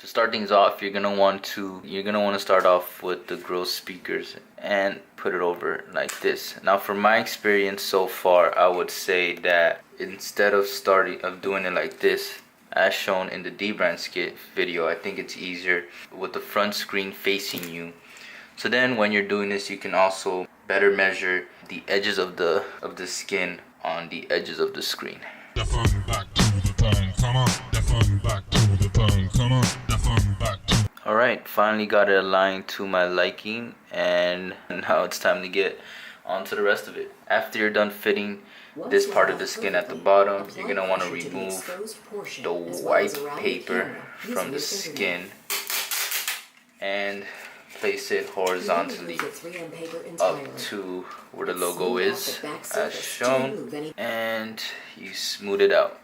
To start things off, you're gonna want to start off with the grill speakers and put it over like this. Now, from my experience so far, I would say that instead of doing it like this, as shown in the DBrand skit video, I think it's easier with the front screen facing you. So then, when you're doing this, you can also better measure the edges of the skin on the edges of the screen. Alright, finally got it aligned to my liking, and now it's time to get onto the rest of it. After you're done fitting this part of the skin at the bottom, you're going to want to remove the white paper from the skin and place it horizontally up to where the logo is, as shown, and you smooth it out.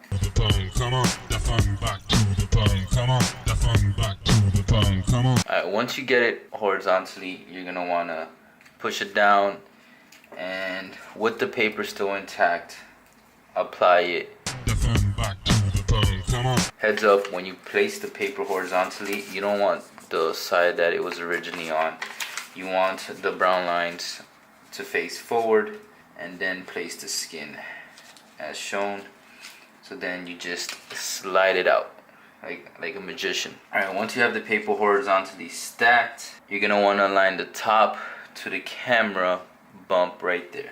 Alright, once you get it horizontally, you're going to want to push it down, and with the paper still intact, apply it. Heads up, when you place the paper horizontally, you don't want the side that it was originally on. You want the brown lines to face forward, and then place the skin as shown. So then you just slide it out like a magician. Alright, once you have the paper horizontally stacked, you're gonna want to align the top to the camera bump right there.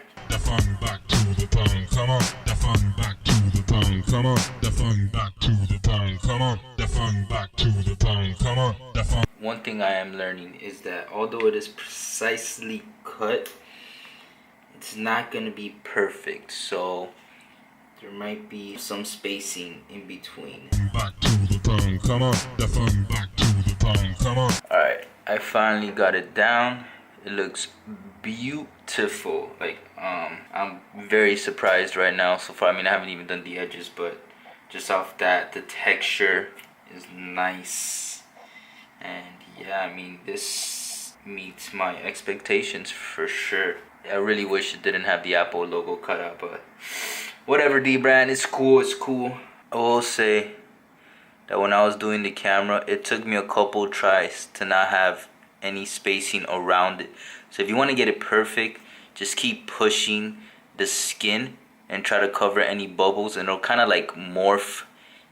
One thing I am learning is that although it is precisely cut, it's not going to be perfect, so there might be some spacing in between. Alright, I finally got it down. It looks beautiful. Like, I'm very surprised right now so far. I mean, I haven't even done the edges, but just off that, the texture is nice. And yeah, I mean, this meets my expectations for sure. I really wish it didn't have the Apple logo cut out, but whatever, DBrand, it's cool, it's cool. I will say that when I was doing the camera, it took me a couple tries to not have any spacing around it. So if you want to get it perfect, just keep pushing the skin and try to cover any bubbles, and it'll kind of like morph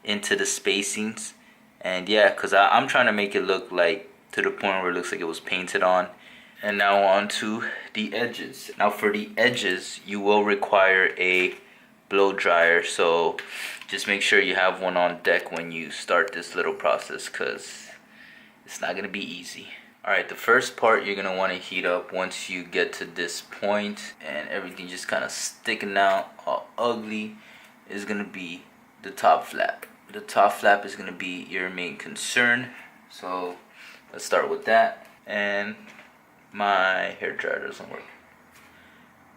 into the spacings. And yeah, because I'm trying to make it look like to the point where it looks like it was painted on. And now on to the edges. Now for the edges, you will require a blow dryer, so just make sure you have one on deck when you start this little process, because it's not going to be easy. Alright, the first part you're going to want to heat up once you get to this point and everything just kind of sticking out all ugly is going to be the top flap. The top flap is going to be your main concern, so let's start with that. And my hair dryer doesn't work.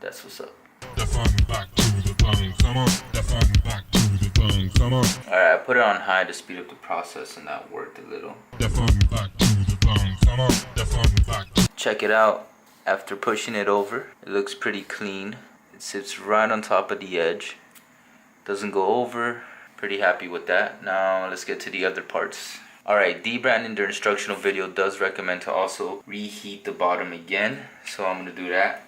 That's what's up. Alright, I put it on high to speed up the process, and that worked a little. Check it out. After pushing it over, it looks pretty clean. It sits right on top of the edge. Doesn't go over. Pretty happy with that. Now let's get to the other parts. Alright, DBrand in their instructional video does recommend to also reheat the bottom again, so I'm going to do that.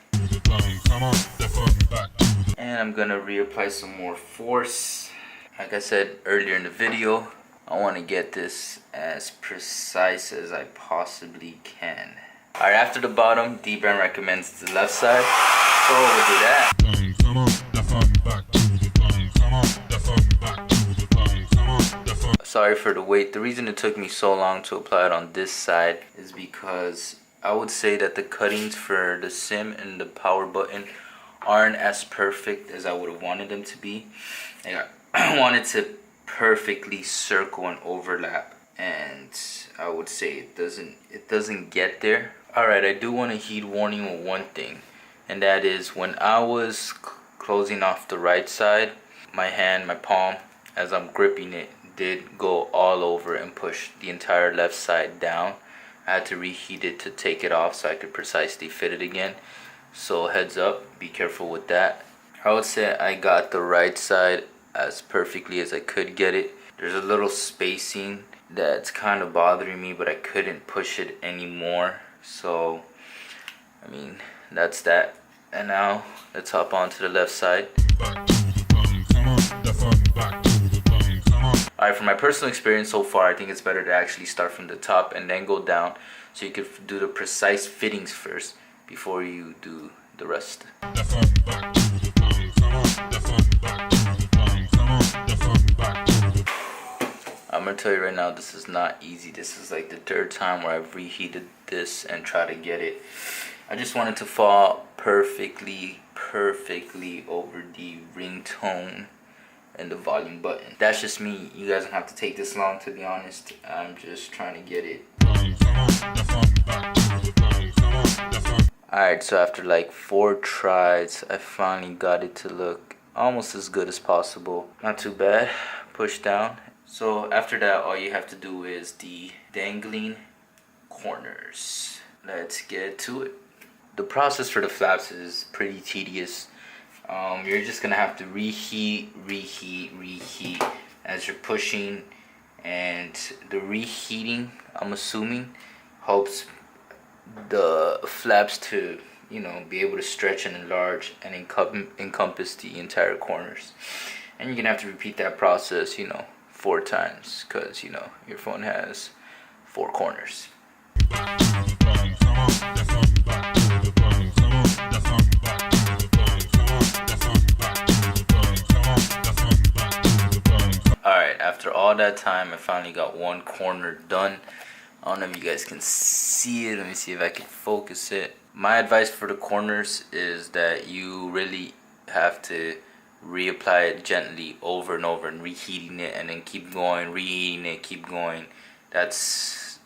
And I'm going to reapply some more force. Like I said earlier in the video, I want to get this as precise as I possibly can. Alright, after the bottom, DBrand recommends the left side, so we'll do that. Sorry for the wait. The reason it took me so long to apply it on this side is because I would say that the cuttings for the SIM and the power button aren't as perfect as I would have wanted them to be. And I wanted to perfectly circle and overlap, and I would say it doesn't get there. Alright, I do want to heed warning with one thing, and that is when I was closing off the right side, my hand, my palm, as I'm gripping it, did go all over and push the entire left side down. I had to reheat it to take it off so I could precisely fit it again. So heads up, be careful with that. I would say I got the right side as perfectly as I could get it. There's a little spacing that's kind of bothering me, but I couldn't push it anymore. So I mean, that's that. And now let's hop on to the left side. Alright, from my personal experience so far, I think it's better to actually start from the top and then go down, so you can do the precise fittings first before you do the rest. I'm gonna tell you right now, this is not easy. This is like the third time where I've reheated this and try to get it. I just want it to fall perfectly over the ringtone and the volume button. That's just me. You guys don't have to take this long, to be honest. I'm just trying to get it. Alright, so after like 4 tries, I finally got it to look almost as good as possible. Not too bad. Push down. So after that, all you have to do is the dangling corners. Let's get to it. The process for the flaps is pretty tedious. You're just gonna have to reheat as you're pushing, and the reheating, I'm assuming, helps the flaps to, you know, be able to stretch and enlarge and encompass the entire corners. And you're gonna have to repeat that process, you know, 4 times, because, you know, your phone has 4 corners. Alright, after all that time, I finally got one corner done. I don't know if you guys can see it. Let me see if I can focus it. My advice for the corners is that you really have to reapply it gently over and over, and reheating it, and then keep going, reheating it, keep going. That's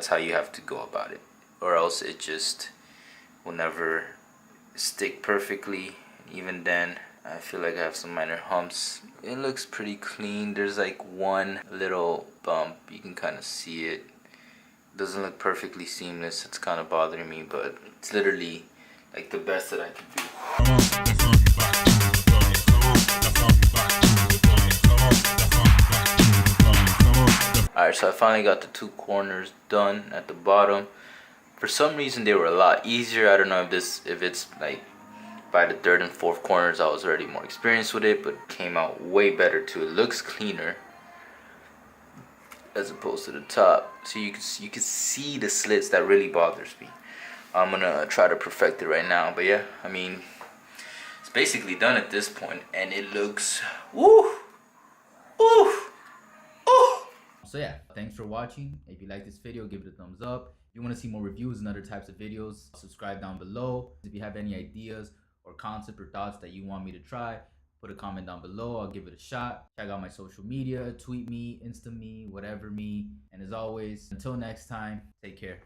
how you have to go about it, or else it just will never stick perfectly. Even then, I feel like I have some minor humps. It looks pretty clean. There's like one little bump, you can kind of see it. Doesn't look perfectly seamless. It's kind of bothering me, but it's literally like the best that I can do. Alright, so I finally got the 2 corners done at the bottom. For some reason they were a lot easier. I don't know if it's like by the 3rd and 4th corners I was already more experienced with it, but it came out way better too. It looks cleaner as opposed to the top. So you can see the slits. That really bothers me. I'm gonna try to perfect it right now. But yeah, I mean, it's basically done at this point, and it looks woo. So yeah, thanks for watching. If you like this video, give it a thumbs up. If you want to see more reviews and other types of videos, subscribe down below. If you have any ideas or concept or thoughts that you want me to try, put a comment down below. I'll give it a shot. Check out my social media, tweet me, Insta me, whatever me. And as always, until next time, take care.